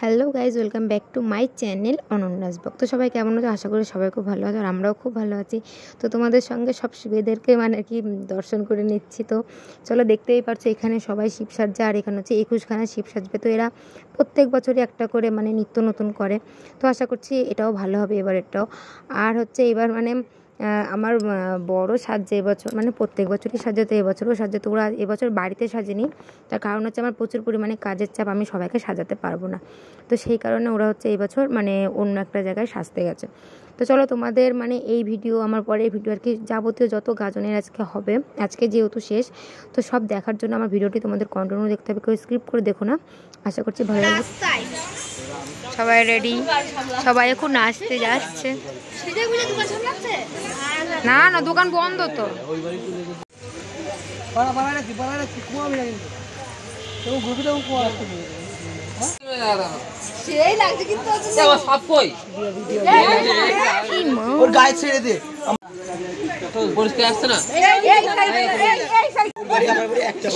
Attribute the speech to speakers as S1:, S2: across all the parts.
S1: Hello guys, welcome back to my channel অনন্যাস blog. তো সবাই কেমন আছো? আশা করি সবাই খুব ভালো আছে আর আমরাও খুব ভালো আছি। তো তোমাদের সঙ্গে সব শিবেদেরকে আর কি দর্শন করে নিচ্ছি। তো চলো, দেখতেই পারছো এখানে সবাই শিব সাজছে আর এখানে হচ্ছে 21খানা শিব সাজবে। তো এরা প্রত্যেক বছরই একটা করে নিত্য নতুন করে। তো আশা করছি এটাও ভালো হবে এবারেরটাও। আর হচ্ছে এবার আমার বড় সাজছে এবছর, প্রত্যেক বছরই সাজে, তো এবছরও সাজে। তো ওরা এবছর বাড়িতে সাজেনি, তার কারণ হচ্ছে আমার প্রচুর পরিমাণে কাজের চাপ, আমি সবাইকে সাজাতে পারবো না। তো সেই কারণে ওরা হচ্ছে এবছর অন্য একটা জায়গায় সাজতে গেছে। তো চলো, তোমাদের এই ভিডিও, আমার পরের ভিডিও আর কি যাবতীয় যত গাজনের আজকে হবে, আজকে যেহেতু শেষ, তো সব দেখার জন্য আমার ভিডিওটি তোমাদের কন্টিনিউ দেখতে হবে, কেউ স্কিপ করে দেখো না। আশা করছি ভালো লাগবে। সবাই রেডি, সবাই এখন নাচতে যাচ্ছে। না না, দোকান বন্ধ তো।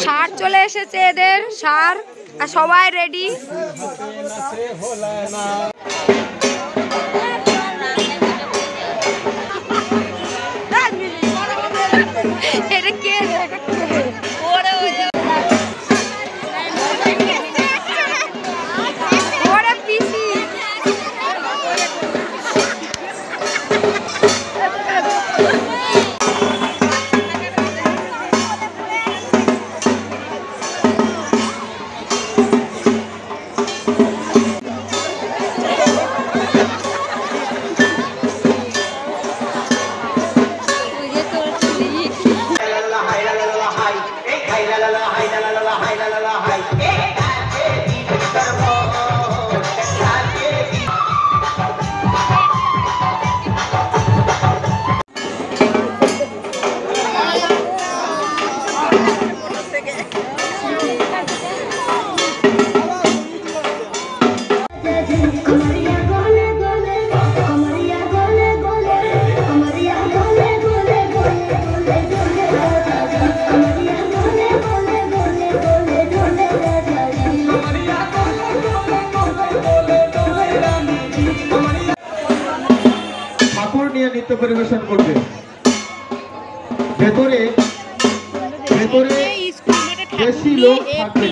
S1: সার চলে এসেছে এদের, সার, আর সবাই রেডি।
S2: নৃত্য পরিবেশন করবে। ভেতরে বেশি লোক থাকবে।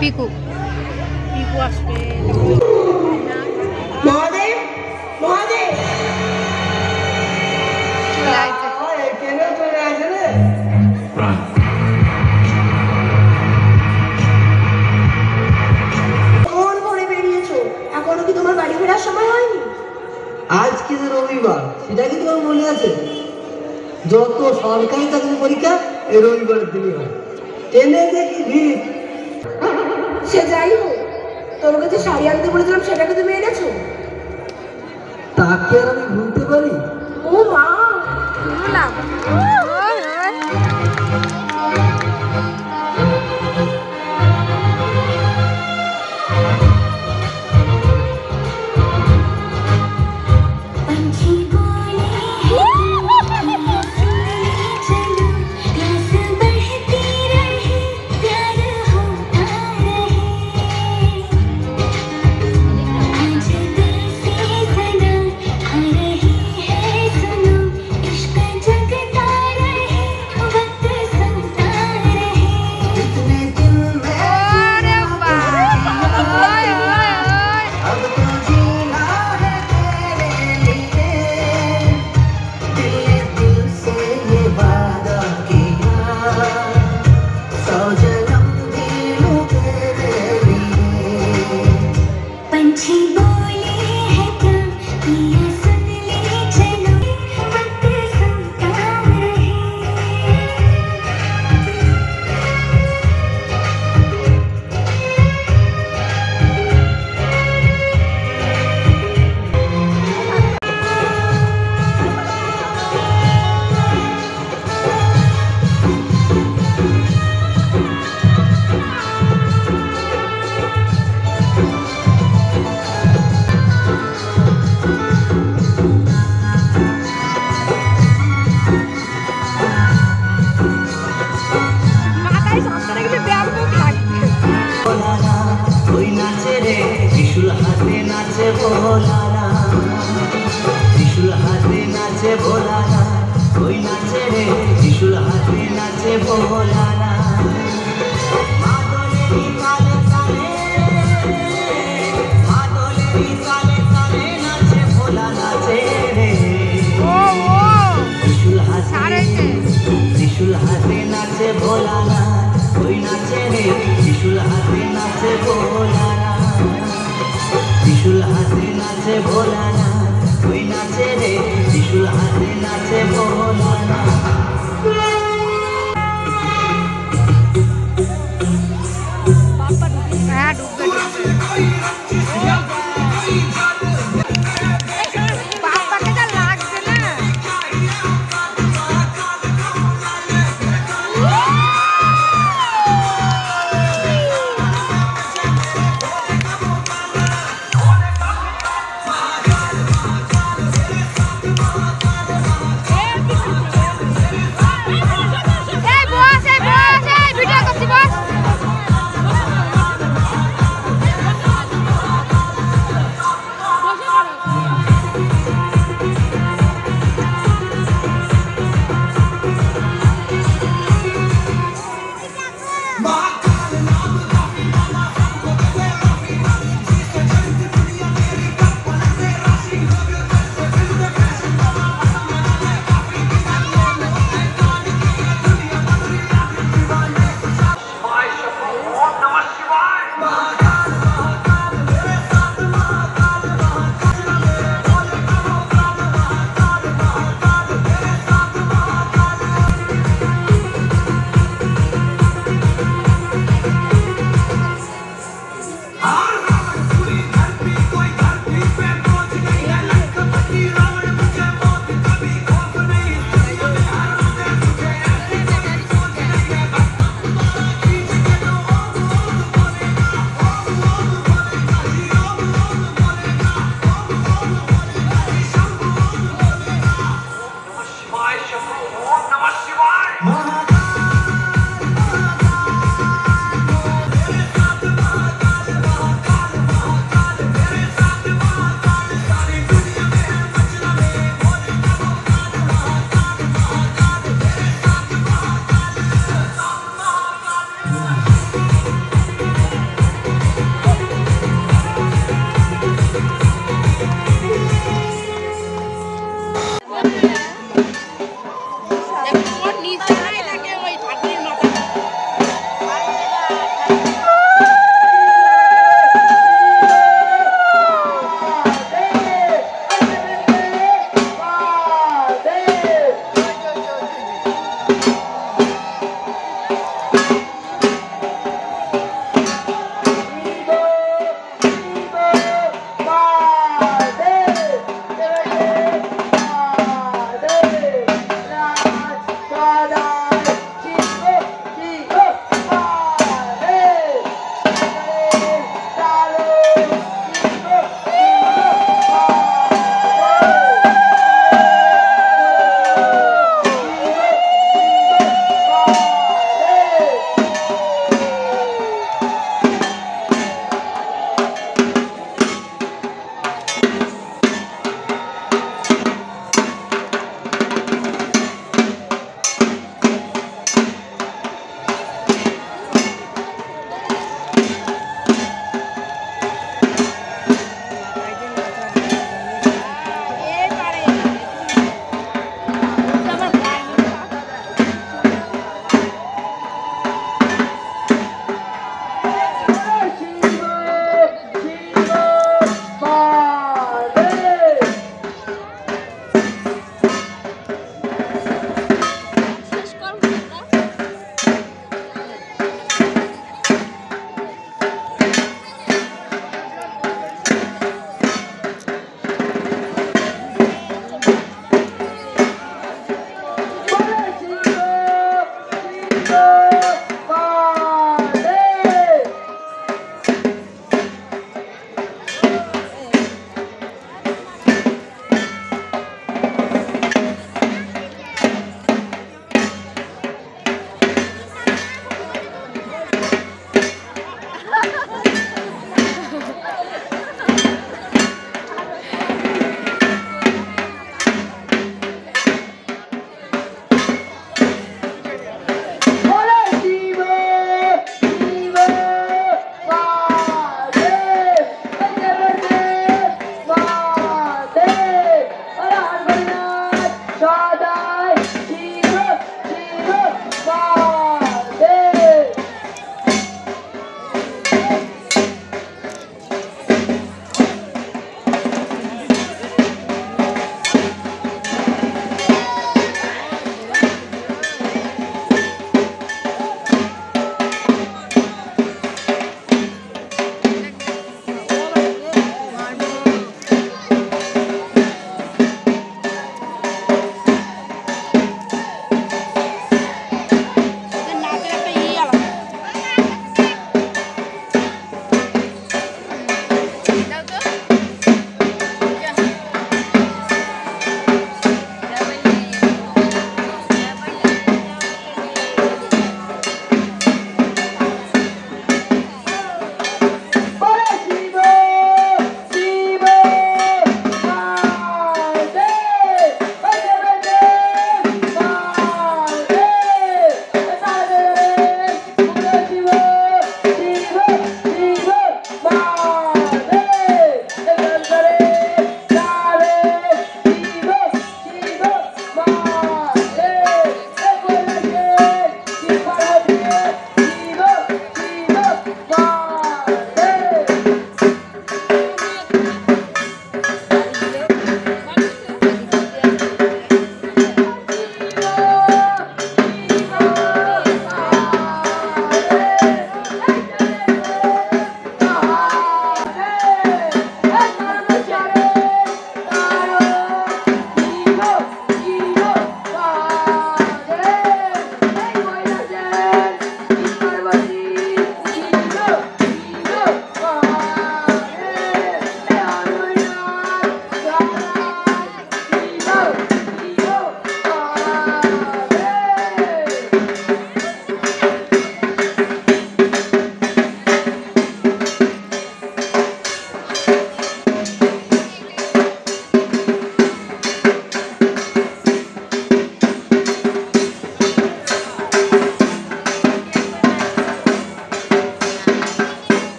S2: পিকু আসবে। মহাদেব মহাদেব চলে আসে রে। কোন করে বেরিয়েছো? এখনো কি তোমার বাড়ি ফেরার সময় হয়নি? আজকে যে রবিবার, সেটা কি তোমার মনে আছে? যত সরকারি চাকরি পরীক্ষা এই রবিবারের দিনই হয়। ট্রেনে দেখি ভিড়। সে যাই হোক, তোমাকে যে শাড়ি আনতে বলেছিলাম সেটাকে তুমি এনেছো? তাকে আর আমি ভুলতে পারি? ও মা, ভুললাম। ভোলানাথ, ত্রিশূল হাতে নাচে ভোলানাথ, ওই নাচে রে ত্রিশূল হাতে নাচে ভোলানাথ। মাদলেরই তালে তালে, মাদলেরই তালে তালে নাচে ভোলা নাচে রে। ত্রিশূল হাতে, ত্রিশূল হাতে নাচে ভোলানাথ, ওই নাচে রে ত্রিশূল হাতে নাচে ভোলানাথ, ত্রিশূল হাতে নাচে ভোলানাথ, ওই নাচে রে ত্রিশূল হাতে নাচে ভোলানাথ।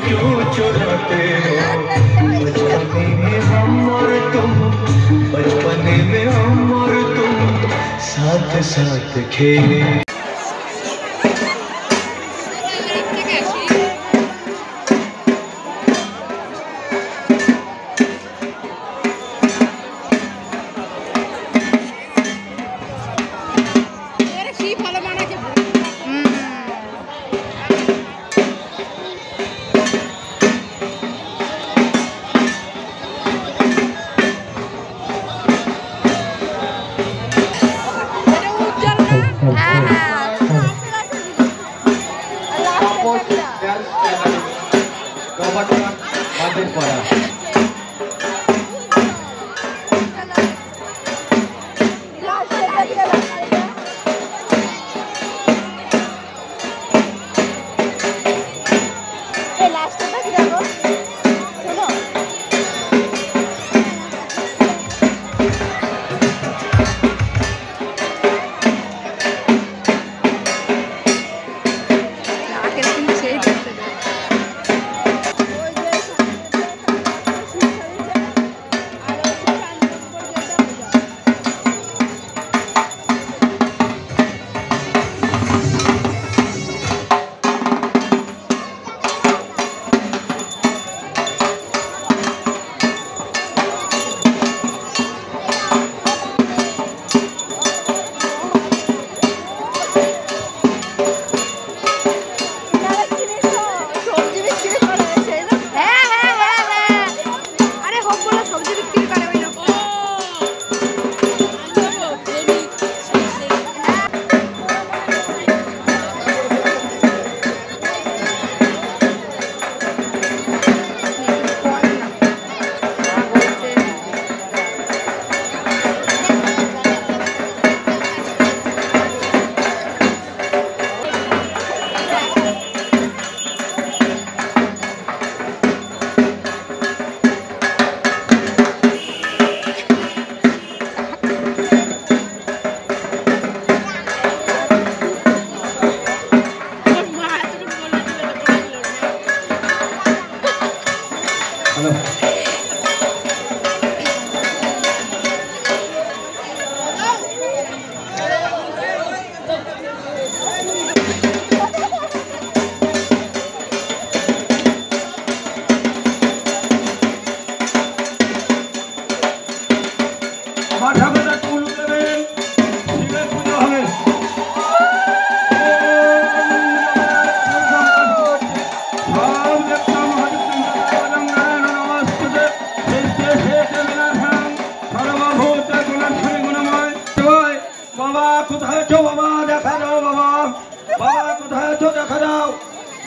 S3: क्यों चुराते हो? बचपने में हम और तुम, बचपने में हम और तुम साथ साथ खेले।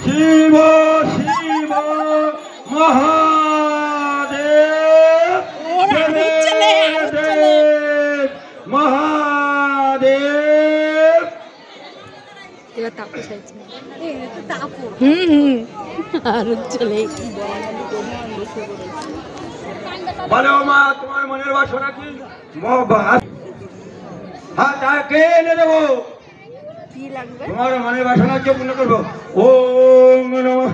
S3: शिव शिव महादेव महादेव
S1: এবার তাপু চাইছে
S3: বলো মা তোমার মনের বাসনা কি? হাত কে এনে দেবো? তোমার মনের বাসনা হচ্ছে পূর্ণ করবো। ওম নমঃ